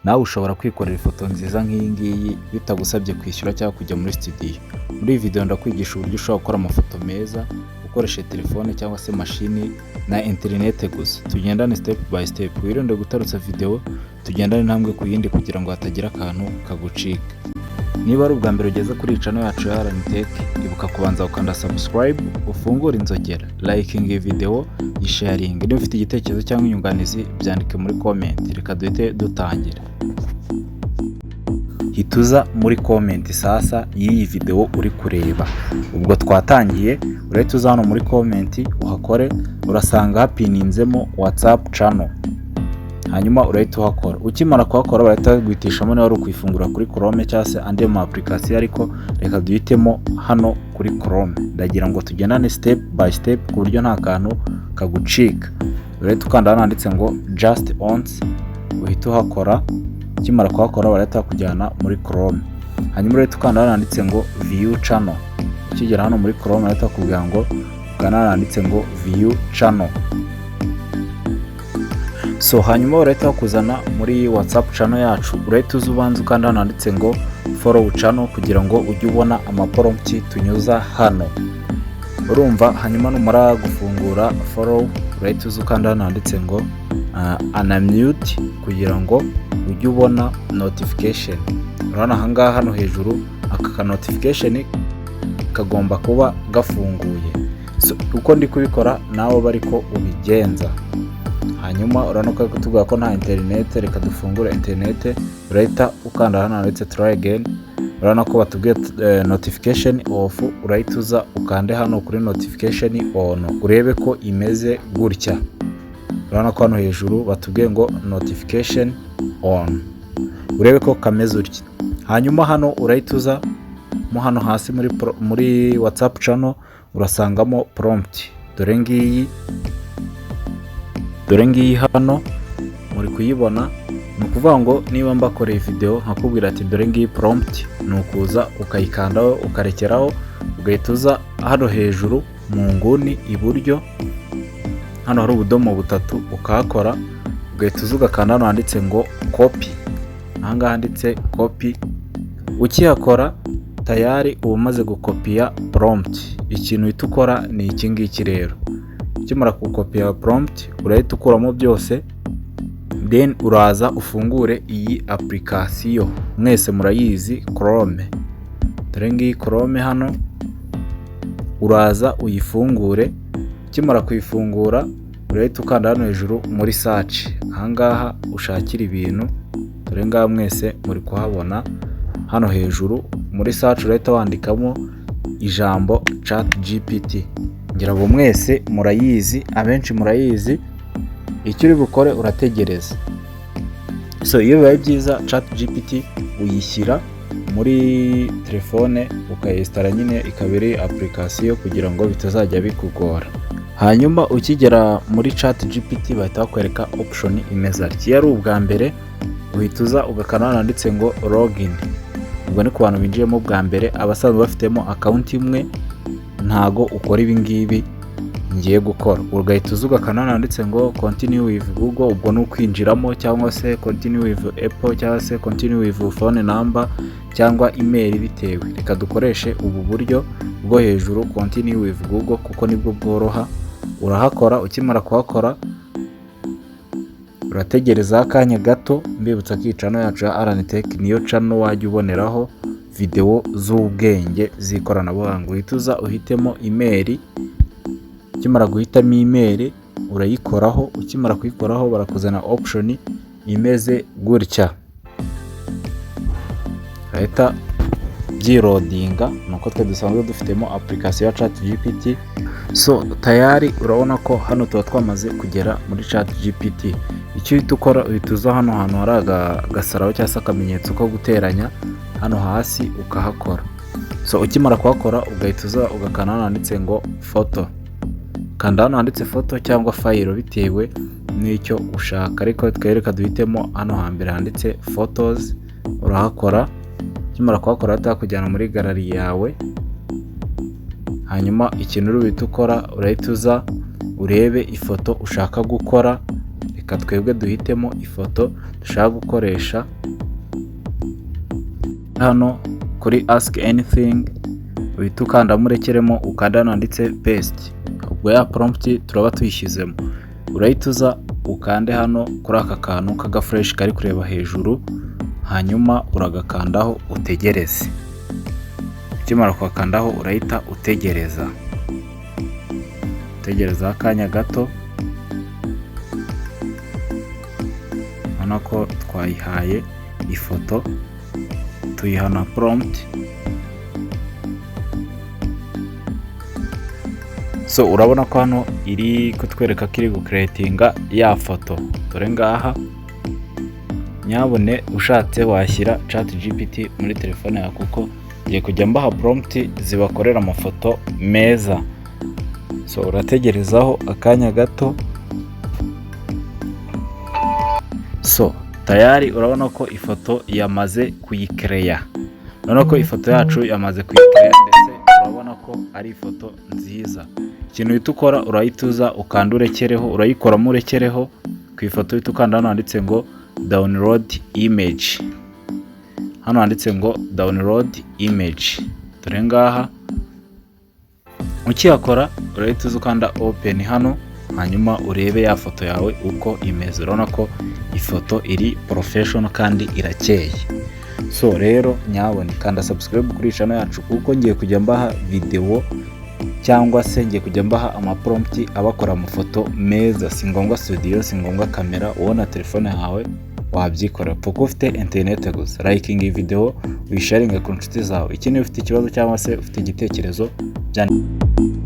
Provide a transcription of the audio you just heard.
nawe ushobora kwikorera ifoto nziza nk'iyi ngiyi bitagusabye kwishyura cyangwa kujya muri studio. Muri iyi video ndakwigisha uburyo ushobora gukora amafoto meza ukoresheje telefone cyangwa se mashini na internet gusa. Tugendane step by step, wirinde gutarutsa video, tugendane intambwe ku yindi kugira ngo hatagira akantu kagucika. Niba ari ubwa mbere ugeze kuri channel yacu ya RN Tech, ibuka kubanza ukanda subscribe, ufungure inzogera, liking iyi video, sharing. Niba ufite igitekerezo cyangwa inyunganizi byandike muri comment. Reka duhite dutangira. Hituza muri comment sasa y'iyi video uri kureba. Ubwo twatangiye, urahita uza hano muri comment uhakore, urasanga hapininzemo WhatsApp channel. Hanyuma urahita uhakora. Ukimara kuhakora barahita guhitishamo niba ari ukwifungura kuri Chrome cyangwa se andi ma application, ariko reka duhitemo hano kuri Chrome. Ndagira ngo tugendane step by step ku buryo nta kantu kagucika. Urahita ukanda hano handitse ngo just once, uhita uhakora. Ukimara kuhakora barahita kujyana muri Chrome. Hanyuma urahita ukanda hano handitse ngo view channel. Ukigera hano muri Chrome barahita kubwira ngo ukanda hano handitse ngo view channel. So hanyuma urahita kuzana muri WhatsApp channel yacu, urahita uzubanza ukanda hano handitse ngo follow channel kugira ngo ujye ubona amaprompt tunyuza hano. Urumva, hanyuma numara gufungura follow urahita uzukanda hano handitse ngo unmute kugira ngo ujye ubona notification. Urabona ahangaha hano hejuru aka notification kagomba kuba gafunguye. So uko ndi kubikora nawe bari ko ubigenza. Hanyuma urabona ko tuvuga ko nta internet, reka dufungure internet. Urahita ukanda hano handitse try again. Urabona ko batubwiye notification off, urahita uza ukande hano kuri notification on, urebe ko imeze gutya. Urabona ko hano hejuru batubwiye ngo notification on, urebe ko kameze utya. Hanyuma hano urahita uza mo hano hasi muri WhatsApp channel urasangamo prompt. Dore ngiyi hano muri kuyibona. Ni ukuvuga ngo niba mbakoreye video nkakubwira ati dore ngiyi prompt, ni ukuza ukayikandaho ukarekeraho, ugahita uza hano hejuru mu nguni iburyo, hano hari ubudomo butatu ukahakora, ugahita uza ugakanda hano handitse ngo copy. Ahangaha handitse copy. Ukihakora tayari uba umaze gukopiya prompt. Ikintu uhita ukora ni iki ngiki rero. Ukimara gukopiya prompt urahita ukuramo byose, then uraza ufungure iyi application mwese murayizi, Chrome. Dore ngiyi Chrome hano, uraza uyifungure. Ukimara kuyifungura urahita ukanda hano hejuru muri search. Ahangaha ushakira ibintu, dore ngaha mwese muri kuhabona hano hejuru muri search urahita wandikamo ijambo ChatGPT. Ngira ngo mwese murayizi, abenshi murayizi. Icyo uri bukore urategereza. So iyo bibaye byiza ChatGPT uyishyira muri telefone ukayinstara, nyine ikabiri application kugira ngo bitazajya bikugora. Hanyuma ukigera muri ChatGPT bahita bakwereka option imeze atya. Iyo ari ubwa mbere uhita uza ugakanda handitse ngo login. Ubwo ni ku bantu binjiyemo bwa mbere, abasanzwe bafitemo account imwe ntago ukora ibi ngibi ngiye gukora. Ugahita uza ugakanda handitse ngo continue with Google. Ubwo ni ukwinjiramo, cyangwa se continue with Apple, cyangwa se continue with phone number cyangwa email bitewe. Reka dukoreshe ubu buryo bwo hejuru, continue with Google, kuko nibwo bworoha. Urahakora. Ukimara kuhakora urategereza akanya gato. Mbibutsa ko channel yacu ya RN Tech niyo channel wajya uboneraho video z'ubwenge z'ikoranabuhanga. Uhita uza uhitemo email. Ukimara guhitamo email urayikoraho. Ukimara kuyikoraho barakuzana option imeze gutya. Urahita byirodinga, nuko twe dusanzwe dufitemo application ya ChatGPT. So tayari urabona ko hano tuba twamaze kugera muri ChatGPT. Icyo uhita ukora, uhita uza hano hantu hari agasaraba cyangwa se akamenyetso ko guteranya hano hasi ukahakora. So ukimara kuhakora ugahita uza ugakanda hano handitse ngo photo. Kanda hano handitse photo cyangwa file bitewe n'icyo ushaka, ariko twereka duhitemo hano hambere handitse photos. Urahakora. Ukimara kuhakora atakujyana muri gallery yawe. Hanyuma ikintu uri uhita ukora, urahita uza urebe ifoto ushaka gukora. reka twebwe duhitemo ifoto dushaka gukoresha. Hano kuri ask anything uhita ukandamo urekeremo, ukanda handitse paste, ubwo ya prompt turaba tuyishyizemo. Urahita uza ukande hano kuri aka kantu k'agafresh kari kureba hejuru, hanyuma uragakandaho utegereze. Ukimara kugakandaho urahita utegereza akanya gato. Urabona ko twayihaye ifoto, tuyihana prompt. So urabona ko hano iri kutwereka ko iri gucreatinga ya foto. Dore ngaha, nyabone ushatse washyira ChatGPT muri telefone yawe, kuko ngiye kujya mbaha prompt zibakorera amafoto meza. So urategerezaho akanya gato. So tayari urabona ko ifoto yamaze kuyikereya. Urabona ko ifoto yacu yamaze kuyikereya, ndetse urabona ko ari ifoto nziza. Ikintu uhita ukora, urahita uza ukanda urekereho, urayikoramo urekereho ku ifoto, uhita ukanda hano handitse ngo download image. Hano handitse ngo download image. Dore ngaha ukiyakora urahita uza ukanda open hano, hanyuma urebe ya foto yawe uko imeze. Urabona ko ifoto iri professional kandi irakeye. So rero nyabone kanda subscribe kuri channel yacu, kuko ngiye kujya mbaha video cyangwa se ngiye kujya mbaha amaprompt abakora amafoto meza. Si ngombwa studio, si ngombwa kamera, ubona telefone yawe wabyikora kuko ufite internet gusa. Liking iyi video, wisharinga ku nshuti zawe. Ikindi ufite ikibazo cyangwa se ufite igitekerezo byandika.